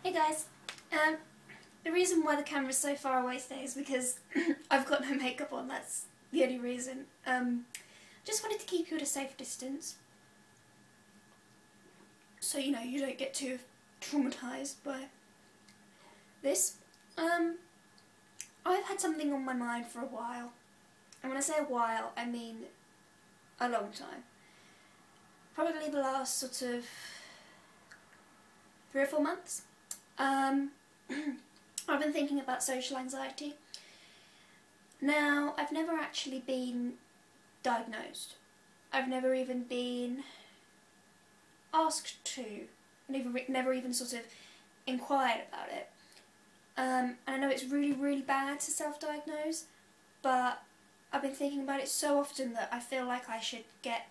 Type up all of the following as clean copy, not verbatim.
Hey guys, the reason why the camera's so far away today is because I've got no makeup on, that's the only reason. Just wanted to keep you at a safe distance. So, you know, you don't get too traumatised by this. I've had something on my mind for a while. And when I say a while, I mean a long time. Probably the last sort of 3 or 4 months. I've been thinking about social anxiety. Now, I've never actually been diagnosed. I've never even been asked to, never even sort of inquired about it. And I know it's really, really bad to self-diagnose, but I've been thinking about it so often that I feel like I should get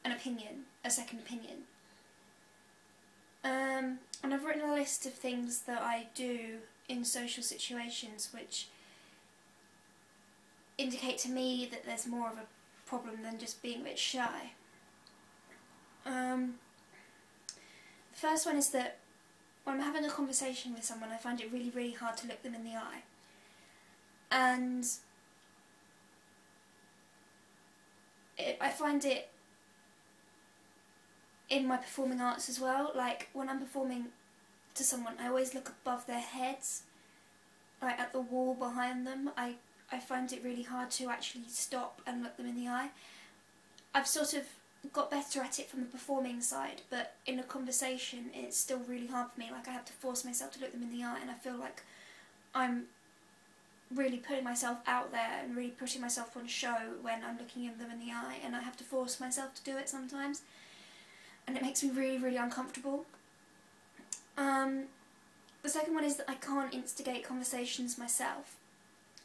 an opinion, a second opinion. And I've written a list of things that I do in social situations which indicate to me that there's more of a problem than just being a bit shy. The first one is that when I'm having a conversation with someone, I find it really, really hard to look them in the eye. And I find it in my performing arts as well. Like, when I'm performing to someone, I always look above their heads, like at the wall behind them. I find it really hard to actually stop and look them in the eye. I've sort of got better at it from the performing side, but in a conversation it's still really hard for me. Like, I have to force myself to look them in the eye, and I feel like I'm really putting myself out there and really putting myself on show when I'm looking at them in the eye, and I have to force myself to do it sometimes, and it makes me really, really uncomfortable. The second one is that I can't instigate conversations myself.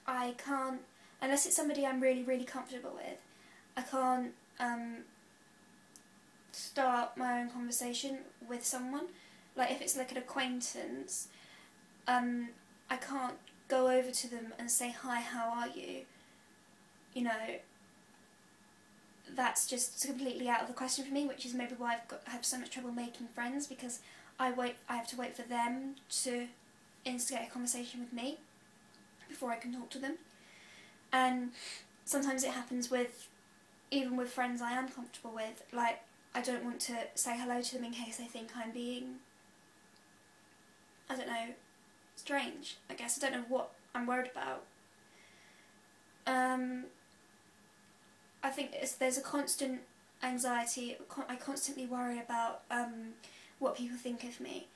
I can't, unless it's somebody I'm really, really comfortable with, I can't start my own conversation with someone. Like, if it's like an acquaintance, I can't go over to them and say, "Hi, how are you?" You know, that's just completely out of the question for me, which is maybe why I have so much trouble making friends, because I have to wait for them to instigate a conversation with me before I can talk to them. And sometimes it happens even with friends I am comfortable with. Like, I don't want to say hello to them in case they think I'm being, I don't know, strange, I guess. I don't know what I'm worried about. I think there's a constant anxiety. I constantly worry about what people think of me.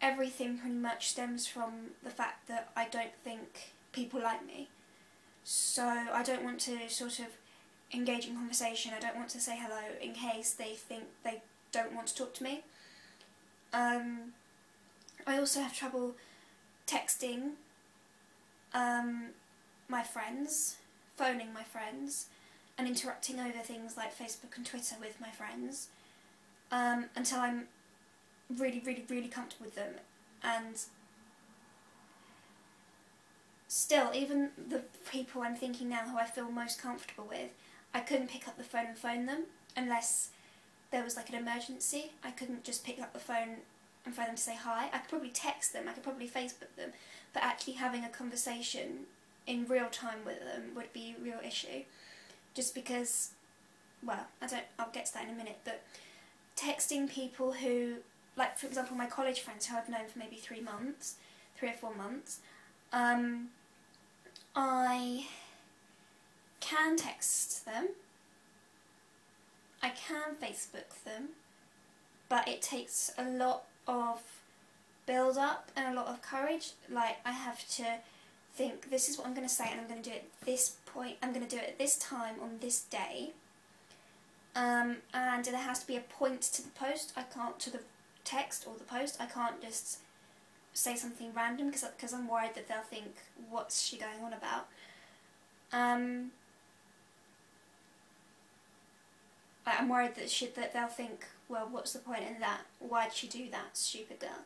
Everything pretty much stems from the fact that I don't think people like me. So I don't want to sort of engage in conversation. I don't want to say hello in case they think they don't want to talk to me. I also have trouble texting my friends, phoning my friends, and interacting over things like Facebook and Twitter with my friends until I'm really, really, really comfortable with them. And still, even the people I'm thinking now who I feel most comfortable with, I couldn't pick up the phone and phone them unless there was like an emergency. I couldn't just pick up the phone and phone them to say hi. I could probably text them, I could probably Facebook them, but actually having a conversation in real time with them would be a real issue. Just because, well, I'll get to that in a minute, but texting people who, like, for example, my college friends who I've known for maybe 3 or 4 months, I can text them, I can Facebook them, but it takes a lot of build up and a lot of courage. Like, I have to think, this is what I'm going to say, and I'm going to do it at this point, I'm going to do it at this time on this day, and there has to be a point to the post. I can't, to the text or the post, I can't just say something random because I'm worried that they'll think, what's she going on about? I'm worried that they'll think, well, what's the point in that? Why'd she do that, stupid girl?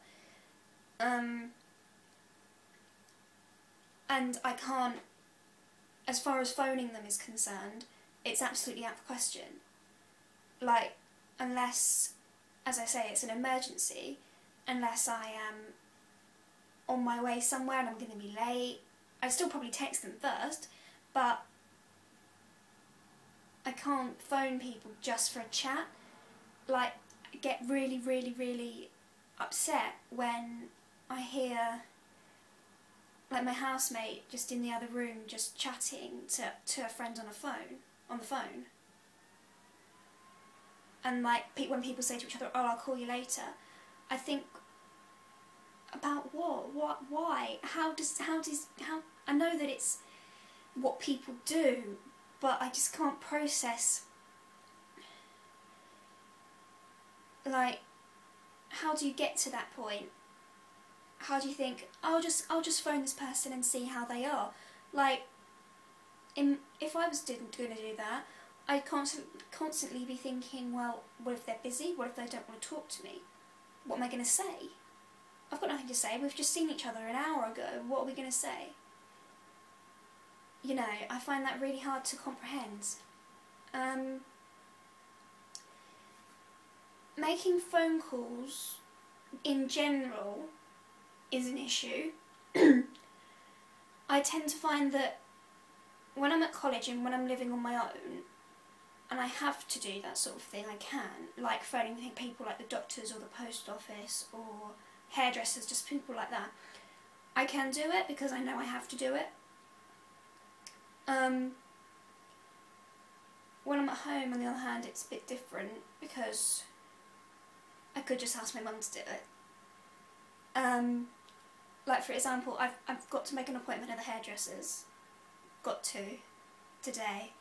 And I can't, as far as phoning them is concerned, it's absolutely out of the question. Like, unless as I say, it's an emergency, unless I am on my way somewhere and I'm going to be late. I'd still probably text them first, but I can't phone people just for a chat. Like, I get really, really, really upset when I hear, like, my housemate just in the other room just chatting to a friend on the phone. And like, when people say to each other, "Oh, I'll call you later," I think, about what? What? Why? How? I know that it's what people do, but I just can't process, like, how do you get to that point? How do you think, I'll just phone this person and see how they are? Like, if I was going to do that, I'd constantly be thinking, well, what if they're busy? What if they don't want to talk to me? What am I going to say? I've got nothing to say. We've just seen each other an hour ago. What are we going to say? You know, I find that really hard to comprehend. Making phone calls in general is an issue. I tend to find that when I'm at college and when I'm living on my own, and I have to do that sort of thing, I can, like phoning people like the doctors or the post office or hairdressers, just people like that. I can do it because I know I have to do it. When I'm at home, on the other hand, it's a bit different because I could just ask my mum to do it. Like, for example, I've got to make an appointment at the hairdressers. Got to. Today.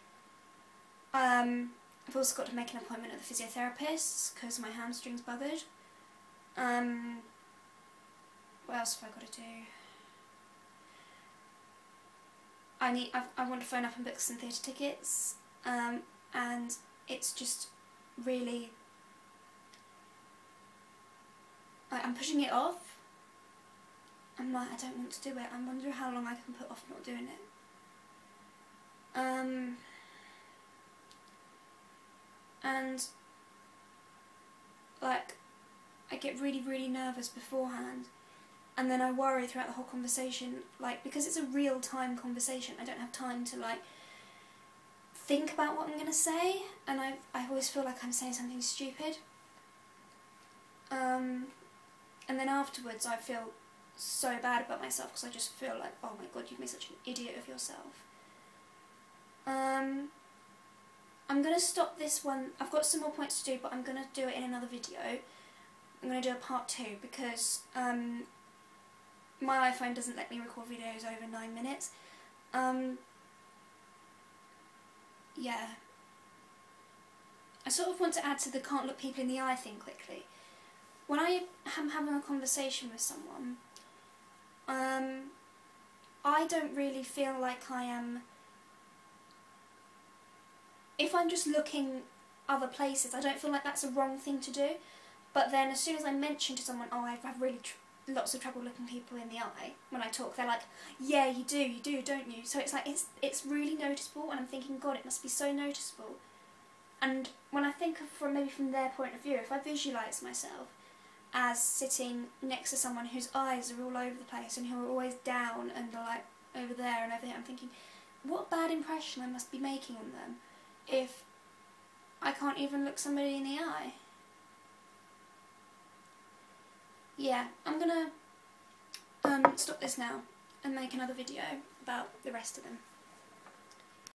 I've also got to make an appointment at the physiotherapist because my hamstring's buggered. What else have I got to do? I want to phone up and book some theatre tickets, and it's just really, I'm pushing it off. I'm like, I don't want to do it. I wonder how long I can put off not doing it. And like, I get really, really nervous beforehand, and then I worry throughout the whole conversation, like, because it's a real-time conversation, I don't have time to, like, think about what I'm going to say, and I always feel like I'm saying something stupid. And then afterwards I feel so bad about myself because I just feel like, oh my god, you've made such an idiot of yourself. I'm going to stop this one. I've got some more points to do, but I'm going to do it in another video. I'm going to do a part 2 because my iPhone doesn't let me record videos over 9 minutes. Yeah. I sort of want to add to the can't look people in the eye thing quickly. When I am having a conversation with someone, I don't really feel like I am... If I'm just looking other places, I don't feel like that's a wrong thing to do. But then as soon as I mention to someone, oh, I have really lots of trouble looking people in the eye when I talk, they're like, yeah, you do, don't you? So it's like, it's really noticeable, and I'm thinking, God, it must be so noticeable. And when I think of maybe from their point of view, if I visualise myself as sitting next to someone whose eyes are all over the place and who are always down and are like over there and over here, I'm thinking, what a bad impression I must be making on them if I can't even look somebody in the eye. Yeah, I'm gonna stop this now and make another video about the rest of them.